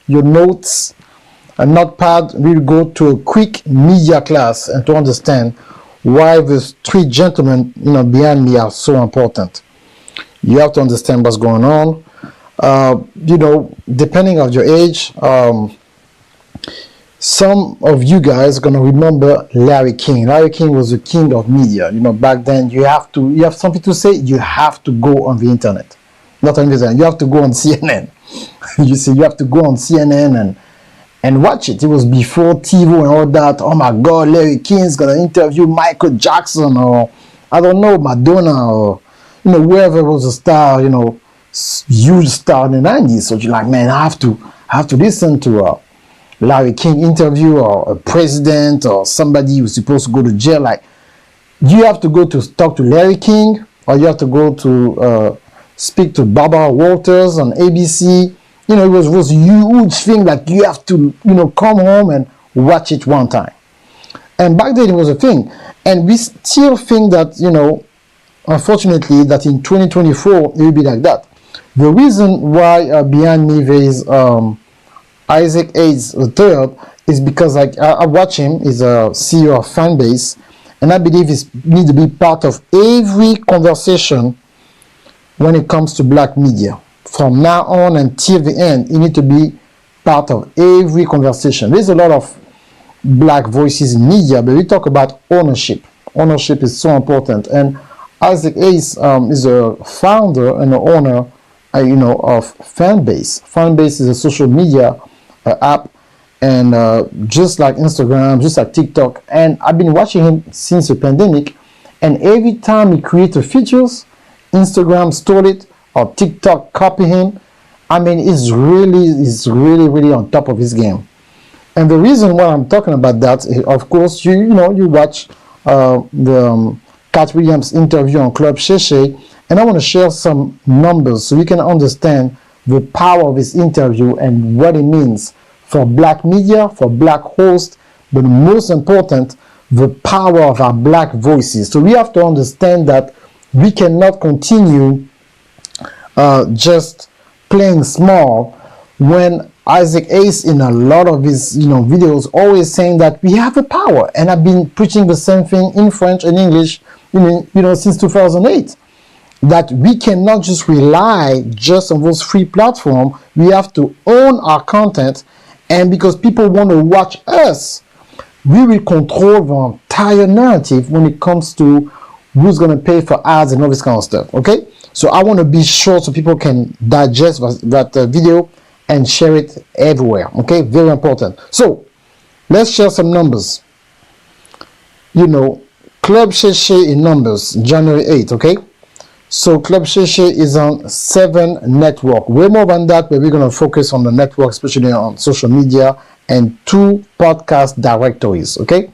your notes, a notepad. We'll go to a quick media class and to understand why the three gentlemen, behind me are so important. You have to understand what's going on. Depending on your age, some of you guys are gonna remember Larry King. Larry King was the king of media. Back then you have something to say, you have to go on the internet. Not on the internet, you have to go on CNN. You have to go on CNN and watch it. It was before TiVo and all that. Oh my God, Larry King's gonna interview Michael Jackson, or I don't know, Madonna, or whoever was a star, huge star in the 90s. So you're like, man, I have to listen to Larry King interview, or a president, or somebody who's supposed to go to jail. Like, you have to go to talk to Larry King, or you have to go to speak to Barbara Walters on ABC. It was a huge thing. Like, you have to come home and watch it one time. And back then it was a thing, and we still think that unfortunately, that in 2024 it will be like that. The reason why behind me there is Isaac Hayes III is because I watch him. He's a CEO of Fanbase, and I believe he needs to be part of every conversation when it comes to black media. From now on until the end, you need to be part of every conversation. There's a lot of black voices in media, but we talk about ownership. Ownership is so important, and Isaac Hayes is a founder and the owner, of Fanbase. Fanbase is a social media app, and just like Instagram, just like TikTok. And I've been watching him since the pandemic, and every time he creates features, Instagram stole it or TikTok copy him. I mean, he's really on top of his game. And the reason why I'm talking about that is, of course, you watch the Cat Williams interview on Club Shay Shay, and I want to share some numbers so you can understand the power of this interview and what it means for black media, for black hosts, but most important, the power of our black voices. So we have to understand that we cannot continue just playing small when Isaac Hayes, in a lot of his videos, always saying that we have the power. And I've been preaching the same thing in French and English since 2008, that we cannot just rely just on those free platforms. We have to own our content, and because people want to watch us, we will control the entire narrative when it comes to who's going to pay for ads and all this kind of stuff. Okay, so I want to be sure so people can digest that video and share it everywhere. Okay, very important. So let's share some numbers. Club Shay Shay in numbers, January 8th. Okay, so Club Shay Shay is on 7 networks. Way more than that, but we're going to focus on the network, especially on social media, and 2 podcast directories. Okay,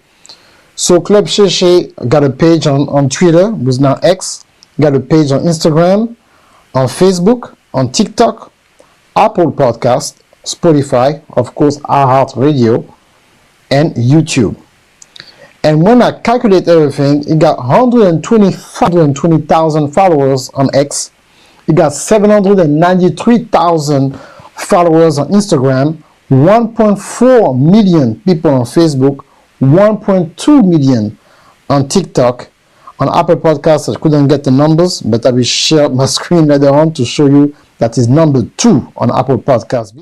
so Club Shay Shay got a page on Twitter, which is now X, got a page on Instagram, on Facebook, on TikTok, Apple Podcast, Spotify, of course, iHeartRadio, and YouTube. And when I calculate everything, it got 120,000 followers on X. It got 793,000 followers on Instagram, 1.4 million people on Facebook, 1.2 million on TikTok. On Apple Podcasts, I couldn't get the numbers, but I will share my screen later on to show you that is number 2 on Apple Podcasts.